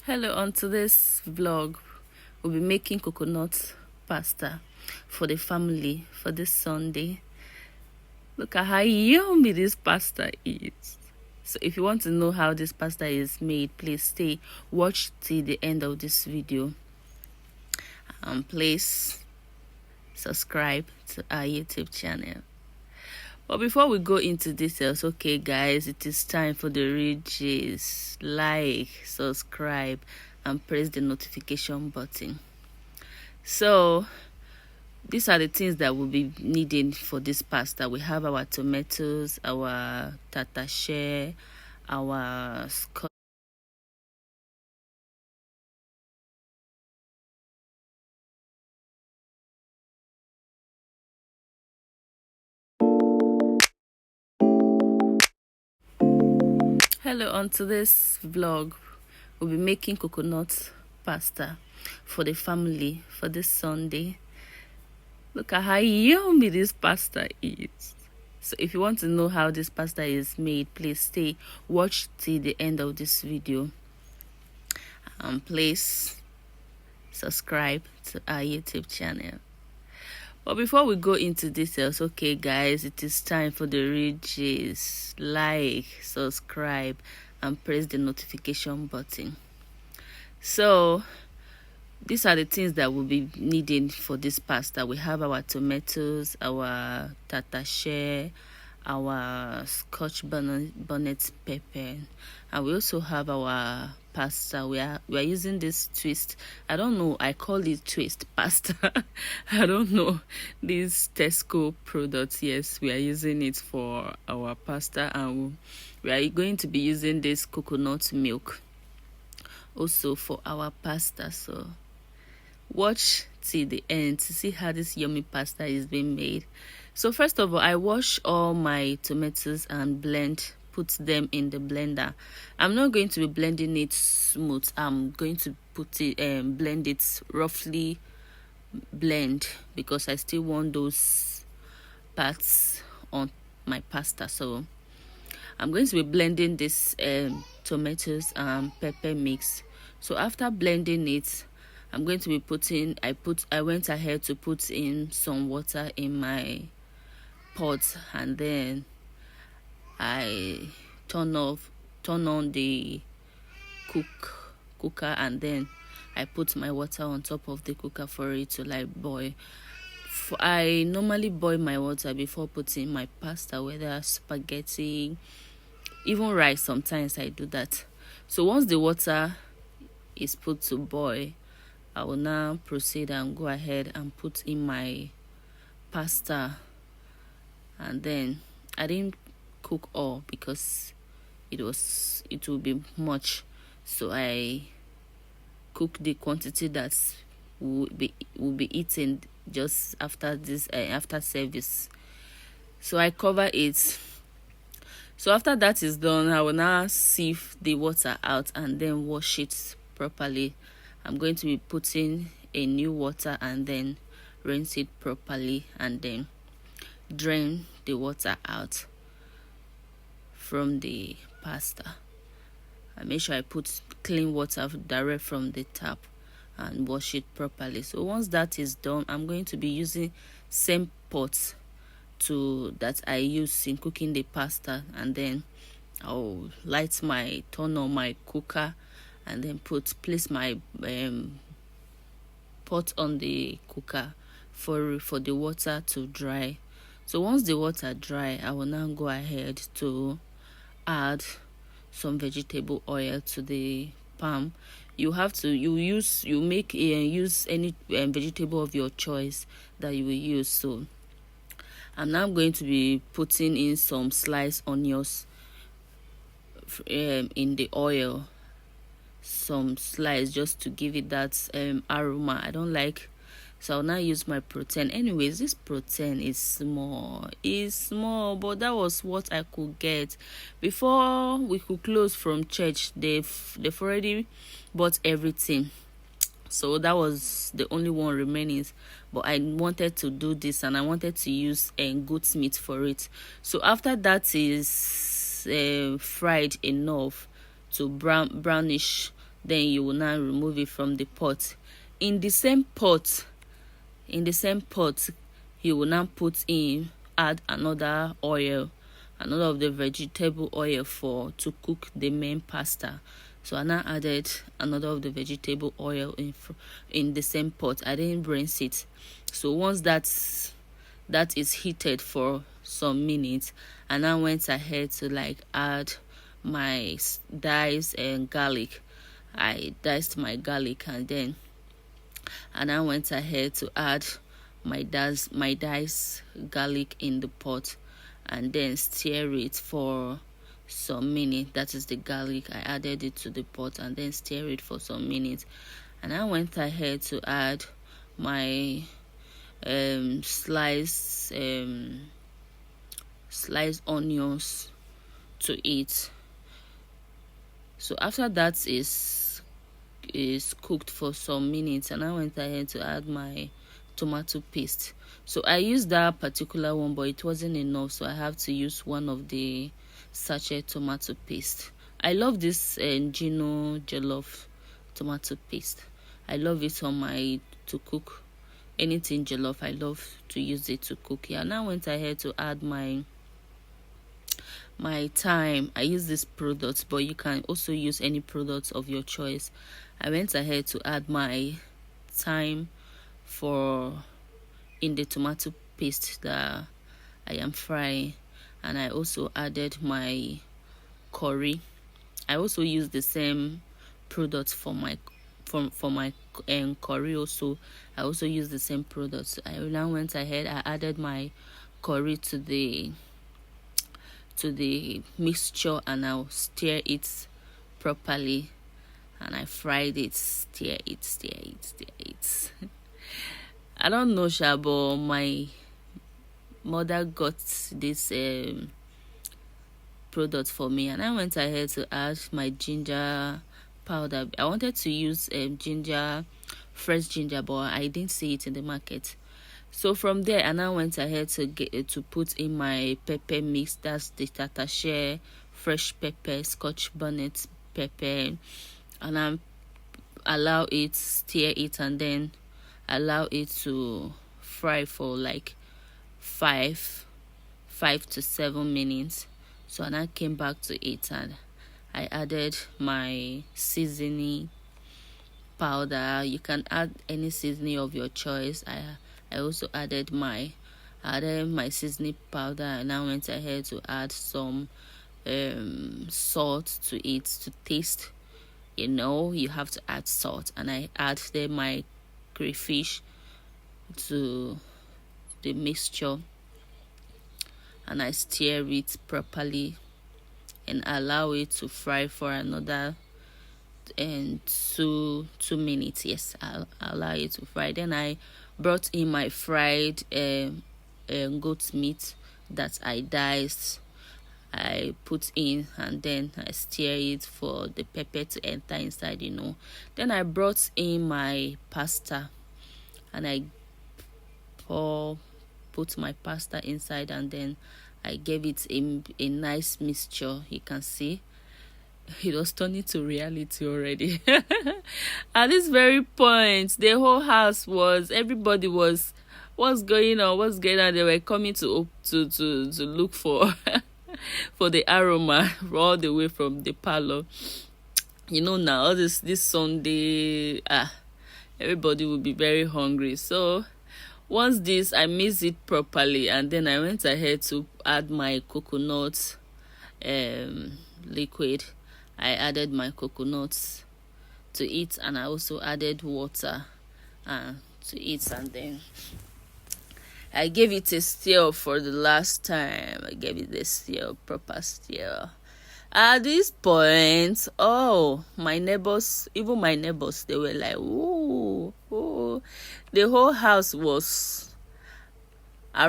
Hello, on today's vlog we'll be making coconut pasta for the family for this Sunday. Look at how yummy this pasta is. So if you want to know how this pasta is made, please watch till the end of this video, and please subscribe to our YouTube channel. But before we go into details, okay guys, it is time for the ridges. Like, subscribe, and press the notification button. So these are the things that we'll be needing for this pasta. We have our tomatoes, our tatashe, our scotch. Hello, on today's vlog we'll be making coconut pasta for the family for this Sunday. Look at how yummy this pasta is. So if you want to know how this pasta is made, please watch till the end of this video, and please subscribe to our YouTube channel. But before we go into details, okay guys, it is time for the ridges. Like, subscribe, and press the notification button. So these are the things that we'll be needing for this pasta. We have our tomatoes, our tatashe, our scotch bonnet pepper, and we also have our pasta. We are using this twist. I don't know, I call it twist pasta. I don't know, this Tesco product. Yes, we are using it for our pasta, and we are going to be using this coconut milk also for our pasta. So watch till the end to see how this yummy pasta is being made. So first of all, I wash all my tomatoes and put them in the blender. I'm not going to be blending it smooth. I'm going to blend it roughly blend, because I still want those parts on my pasta. So I'm going to be blending this tomatoes and pepper mix. So after blending it, I'm going to be I went ahead to put in some water in my pot, and then I turn on the cooker, and then I put my water on top of the cooker for it to like boil. I normally boil my water before putting my pasta, whether spaghetti, even rice. Sometimes I do that. So once the water is put to boil, I will now proceed and go ahead and put in my pasta. And then I didn't cook all because it will be much, so I cook the quantity that will be eaten just after this after service. So I cover it. So after that is done, I will now sieve the water out and then wash it properly. I'm going to be putting a new water and then rinse it properly, and then drain the water out from the pasta. I make sure I put clean water direct from the tap and wash it properly. So once that is done, I'm going to be using same pot that I use in cooking the pasta, and then I'll turn on my cooker, and then place my pot on the cooker for the water to dry. So once the water dry, I will now go ahead to add some vegetable oil to the pan. You use any vegetable of your choice that you will use. So I'm now going to be putting in some sliced onions in the oil, some slice, just to give it that aroma. I don't like, so I'll now use my protein. Anyways, this protein is small, but that was what I could get before we could close from church. They've already bought everything, so that was the only one remaining. But I wanted to do this, and I wanted to use goat's meat for it. So after that is fried enough to brownish Then you will now remove it from the pot. In the same pot, you will now add another oil, another of the vegetable oil to cook the main pasta. So I now added another of the vegetable oil in the same pot. I didn't rinse it. So once that is heated for some minutes, I now went ahead to add my diced and garlic. I diced my garlic, and then I now went ahead to add my diced garlic in the pot, and then stir it for some minutes. That is the garlic. I added it to the pot and then stir it for some minutes. And I went ahead to add my sliced onions to it. So after that is cooked for some minutes, and I went ahead to add my tomato paste. So I used that particular one, but it wasn't enough, so I have to use one of the sachet tomato paste. I love this Gino jollof tomato paste. I love it to cook anything jollof. I love to use it to cook. Yeah, now I went ahead to add my thyme. I use this product, but you can also use any product of your choice. I went ahead to add my thyme in the tomato paste that I am frying, and I also added my curry. I also use the same product for my curry. Also, I also use the same product. So I now went ahead. I added my curry to the mixture, and I'll stir it properly, and I fried it. Stir it. I don't know, but my mother got this product for me, and I went ahead to add my ginger powder. I wanted to use fresh ginger, but I didn't see it in the market. So from there, I now went ahead to put in my pepper mix. That's the tatashe, fresh pepper, Scotch bonnet pepper, and I stir it, and then allow it to fry for 5 to 7 minutes. So I came back to it, and I added my seasoning powder. You can add any seasoning of your choice. I also added my seasoning powder, and I went ahead to add some salt to it to taste. You have to add salt, and I added my crayfish to the mixture, and I stir it properly and allow it to fry for another 2 minutes. Yes, I'll allow it to fry. Then I brought in my fried goat meat that I diced. I put in, and then I stir it for the pepper to enter inside. Then I brought in my pasta, and I put my pasta inside, and then I gave it a nice mixture. You can see it was turning to reality already. At this very point, the whole house everybody was, what's going on? They were coming to look for for the aroma all the way from the parlor. Now this Sunday, everybody will be very hungry. So once I mix it properly, and then I went ahead to add my coconut liquid. I added my coconuts to it, and I also added water to it, and then I gave it a stir for the last time. I gave it a proper stir. At this point, my neighbors, they were like, ooh. The whole house was, I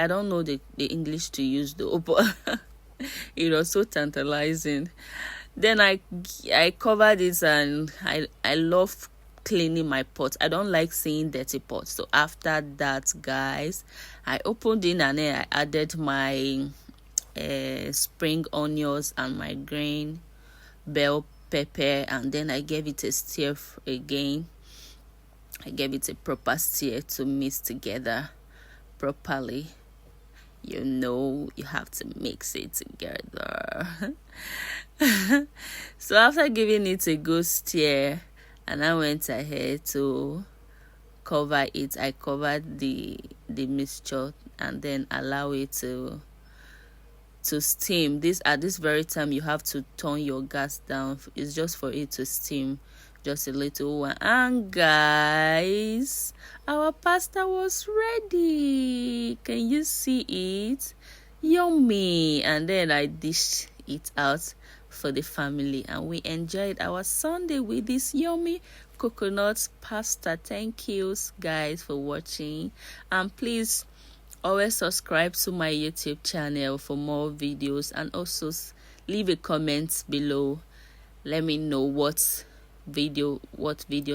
don't know the English to use though, but it was so tantalizing. Then I covered it, and I love cleaning my pot. I don't like seeing dirty pots. So after that, guys, I opened it, and then I added my spring onions and my green bell pepper, and then I gave it a stir again. I gave it a proper stir to mix together properly. You have to mix it together. So after giving it a good stir, and I went ahead to cover it. I covered the mixture and then allow it to steam. At this very time you have to turn your gas down. It's just for it to steam just a little while. And guys, our pasta was ready. Can you see it? Yummy. And then I dished it out for the family, and we enjoyed our Sunday with this yummy coconut pasta. Thank you guys for watching, and please always subscribe to my YouTube channel for more videos, and also leave a comment below. Let me know what video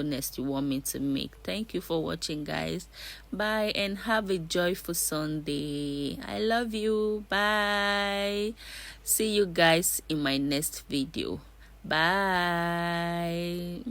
next you want me to make. Thank you for watching, guys. Bye, and have a joyful Sunday. I love you. Bye. See you guys in my next video. Bye.